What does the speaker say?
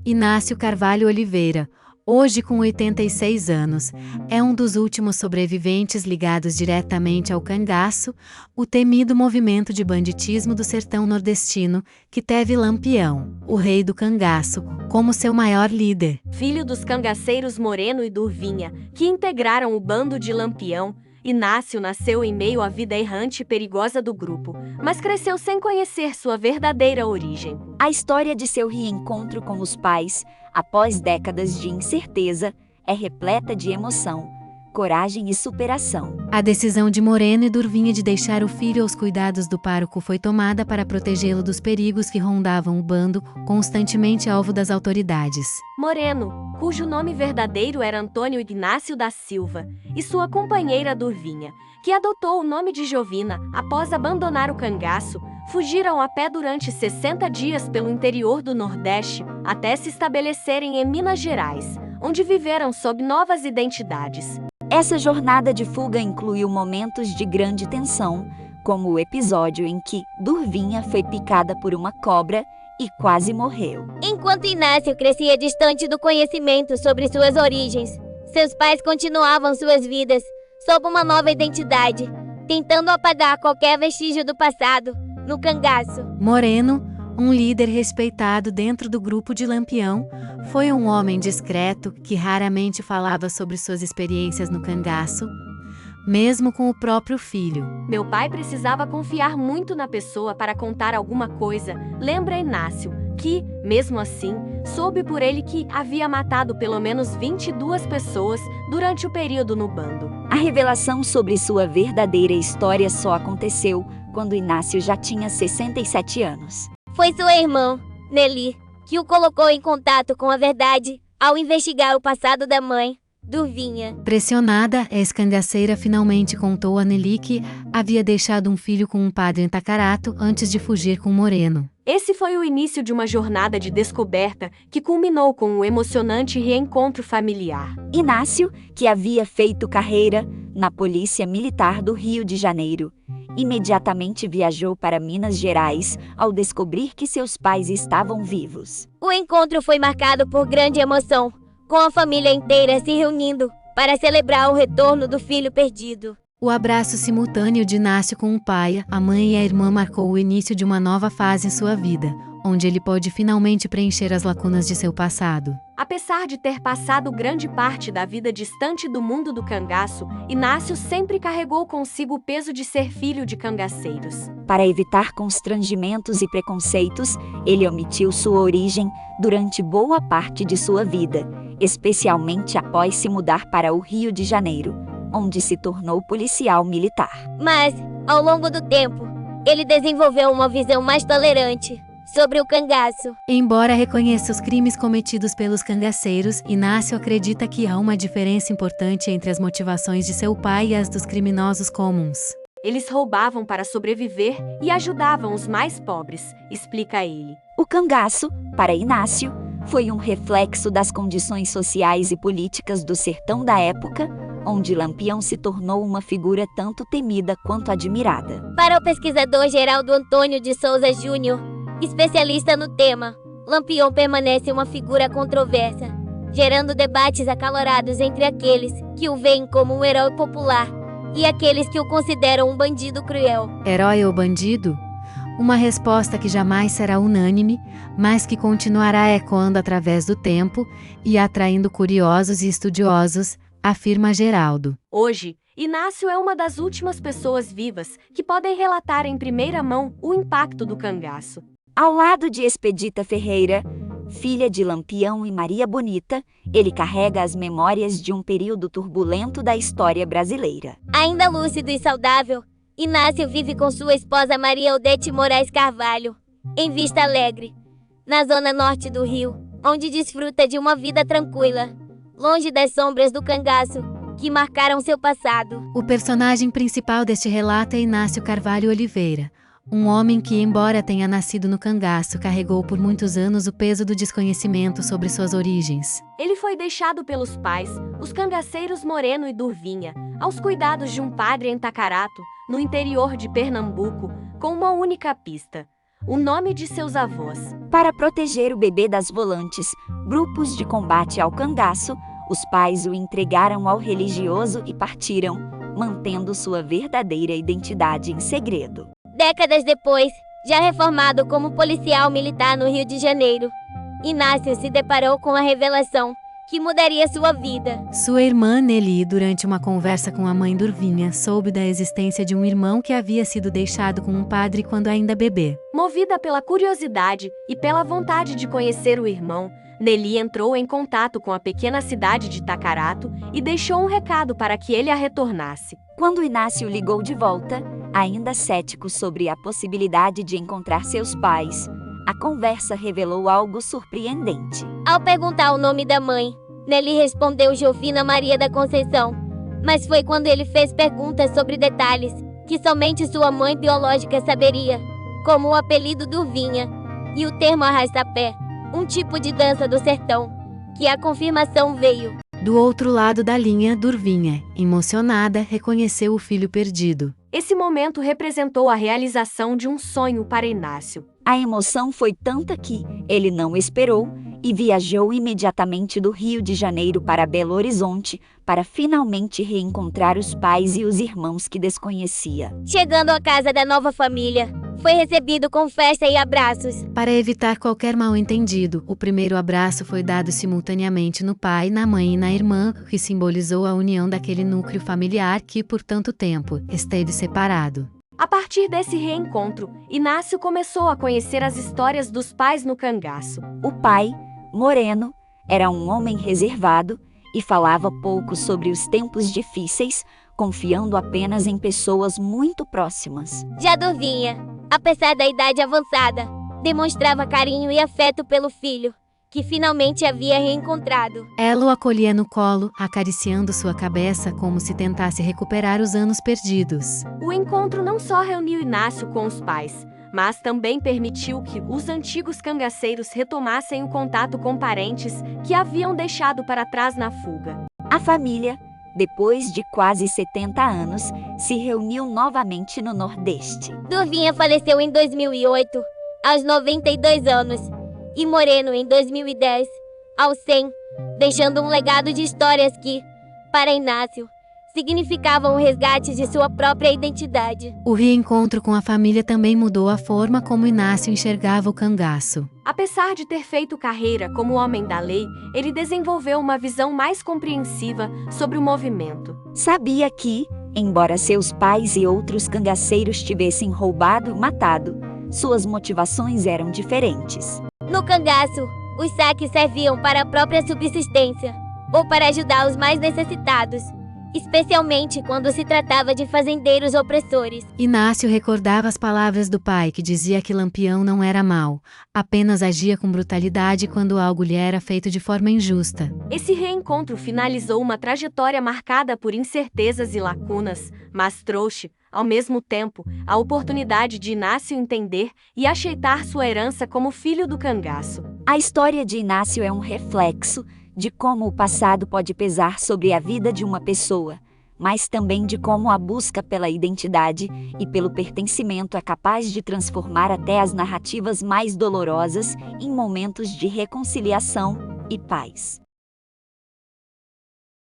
Inácio Carvalho Oliveira, hoje com 86 anos, é um dos últimos sobreviventes ligados diretamente ao cangaço, o temido movimento de banditismo do sertão nordestino, que teve Lampião, o rei do cangaço, como seu maior líder. Filho dos cangaceiros Moreno e Durvinha, que integraram o bando de Lampião, Inácio nasceu em meio à vida errante e perigosa do grupo, mas cresceu sem conhecer sua verdadeira origem. A história de seu reencontro com os pais, após décadas de incerteza, é repleta de emoção, coragem e superação. A decisão de Moreno e Durvinha de deixar o filho aos cuidados do pároco foi tomada para protegê-lo dos perigos que rondavam o bando, constantemente alvo das autoridades. Moreno, cujo nome verdadeiro era Antônio Ignácio da Silva, e sua companheira Durvinha, que adotou o nome de Jovina após abandonar o cangaço, fugiram a pé durante 60 dias pelo interior do Nordeste até se estabelecerem em Minas Gerais, onde viveram sob novas identidades. Essa jornada de fuga incluiu momentos de grande tensão, como o episódio em que Durvinha foi picada por uma cobra e quase morreu. Enquanto Inácio crescia distante do conhecimento sobre suas origens, seus pais continuavam suas vidas sob uma nova identidade, tentando apagar qualquer vestígio do passado no cangaço. Moreno, um líder respeitado dentro do grupo de Lampião, foi um homem discreto que raramente falava sobre suas experiências no cangaço, mesmo com o próprio filho. Meu pai precisava confiar muito na pessoa para contar alguma coisa, lembra Inácio, que, mesmo assim, soube por ele que havia matado pelo menos 22 pessoas durante o período no bando. A revelação sobre sua verdadeira história só aconteceu quando Inácio já tinha 67 anos. Foi sua irmã, Nelly, que o colocou em contato com a verdade ao investigar o passado da mãe, Durvinha. Pressionada, a ex-cangaceira finalmente contou a Nelly que havia deixado um filho com um padre em Tacarato antes de fugir com Moreno. Esse foi o início de uma jornada de descoberta que culminou com um emocionante reencontro familiar. Inácio, que havia feito carreira na Polícia Militar do Rio de Janeiro, imediatamente viajou para Minas Gerais ao descobrir que seus pais estavam vivos. O encontro foi marcado por grande emoção, com a família inteira se reunindo para celebrar o retorno do filho perdido. O abraço simultâneo de Inácio com o pai, a mãe e a irmã marcou o início de uma nova fase em sua vida, onde ele pôde finalmente preencher as lacunas de seu passado. Apesar de ter passado grande parte da vida distante do mundo do cangaço, Inácio sempre carregou consigo o peso de ser filho de cangaceiros. Para evitar constrangimentos e preconceitos, ele omitiu sua origem durante boa parte de sua vida, especialmente após se mudar para o Rio de Janeiro, onde se tornou policial militar. Mas, ao longo do tempo, ele desenvolveu uma visão mais tolerante sobre o cangaço. Embora reconheça os crimes cometidos pelos cangaceiros, Inácio acredita que há uma diferença importante entre as motivações de seu pai e as dos criminosos comuns. Eles roubavam para sobreviver e ajudavam os mais pobres, explica ele. O cangaço, para Inácio, foi um reflexo das condições sociais e políticas do sertão da época, onde Lampião se tornou uma figura tanto temida quanto admirada. Para o pesquisador Geraldo Antônio de Souza Júnior, especialista no tema, Lampião permanece uma figura controversa, gerando debates acalorados entre aqueles que o veem como um herói popular e aqueles que o consideram um bandido cruel. Herói ou bandido? Uma resposta que jamais será unânime, mas que continuará ecoando através do tempo e atraindo curiosos e estudiosos, afirma Geraldo. Hoje, Inácio é uma das últimas pessoas vivas que podem relatar em primeira mão o impacto do cangaço. Ao lado de Expedita Ferreira, filha de Lampião e Maria Bonita, ele carrega as memórias de um período turbulento da história brasileira. Ainda lúcido e saudável, Inácio vive com sua esposa Maria Odete Moraes Carvalho, em Vista Alegre, na zona norte do Rio, onde desfruta de uma vida tranquila, longe das sombras do cangaço que marcaram seu passado. O personagem principal deste relato é Inácio Carvalho Oliveira, um homem que, embora tenha nascido no cangaço, carregou por muitos anos o peso do desconhecimento sobre suas origens. Ele foi deixado pelos pais, os cangaceiros Moreno e Durvinha, aos cuidados de um padre em Tacarato, no interior de Pernambuco, com uma única pista: o nome de seus avós. Para proteger o bebê das volantes, grupos de combate ao cangaço, os pais o entregaram ao religioso e partiram, mantendo sua verdadeira identidade em segredo. Décadas depois, já reformado como policial militar no Rio de Janeiro, Inácio se deparou com a revelação que mudaria sua vida. Sua irmã Nelly, durante uma conversa com a mãe Durvinha, soube da existência de um irmão que havia sido deixado com um padre quando ainda bebê. Movida pela curiosidade e pela vontade de conhecer o irmão, Nelly entrou em contato com a pequena cidade de Tacarato e deixou um recado para que ele a retornasse. Quando Inácio ligou de volta, ainda cético sobre a possibilidade de encontrar seus pais, a conversa revelou algo surpreendente. Ao perguntar o nome da mãe, Nelly respondeu Jovina Maria da Conceição. Mas foi quando ele fez perguntas sobre detalhes que somente sua mãe biológica saberia, como o apelido Durvinha e o termo arrasta-pé, um tipo de dança do sertão, que a confirmação veio. Do outro lado da linha, Durvinha, emocionada, reconheceu o filho perdido. Esse momento representou a realização de um sonho para Inácio. A emoção foi tanta que ele não esperou e viajou imediatamente do Rio de Janeiro para Belo Horizonte para finalmente reencontrar os pais e os irmãos que desconhecia. Chegando à casa da nova família, foi recebido com festa e abraços. Para evitar qualquer mal-entendido, o primeiro abraço foi dado simultaneamente no pai, na mãe e na irmã, que simbolizou a união daquele núcleo familiar que, por tanto tempo, esteve separado. A partir desse reencontro, Inácio começou a conhecer as histórias dos pais no cangaço. O pai, Moreno, era um homem reservado e falava pouco sobre os tempos difíceis, confiando apenas em pessoas muito próximas. Já Durvinha, apesar da idade avançada, demonstrava carinho e afeto pelo filho, que finalmente havia reencontrado. Ela o acolhia no colo, acariciando sua cabeça como se tentasse recuperar os anos perdidos. O encontro não só reuniu Inácio com os pais, mas também permitiu que os antigos cangaceiros retomassem o contato com parentes que haviam deixado para trás na fuga. A família, depois de quase 70 anos, se reuniu novamente no Nordeste. Durvinha faleceu em 2008, aos 92 anos, e Moreno em 2010, aos 100, deixando um legado de histórias que, para Inácio, significavam o resgate de sua própria identidade. O reencontro com a família também mudou a forma como Inácio enxergava o cangaço. Apesar de ter feito carreira como homem da lei, ele desenvolveu uma visão mais compreensiva sobre o movimento. Sabia que, embora seus pais e outros cangaceiros tivessem roubado e matado, suas motivações eram diferentes. No cangaço, os saques serviam para a própria subsistência ou para ajudar os mais necessitados, especialmente quando se tratava de fazendeiros opressores. Inácio recordava as palavras do pai, que dizia que Lampião não era mau, apenas agia com brutalidade quando algo lhe era feito de forma injusta. Esse reencontro finalizou uma trajetória marcada por incertezas e lacunas, mas trouxe, ao mesmo tempo, a oportunidade de Inácio entender e aceitar sua herança como filho do cangaço. A história de Inácio é um reflexo de como o passado pode pesar sobre a vida de uma pessoa, mas também de como a busca pela identidade e pelo pertencimento é capaz de transformar até as narrativas mais dolorosas em momentos de reconciliação e paz.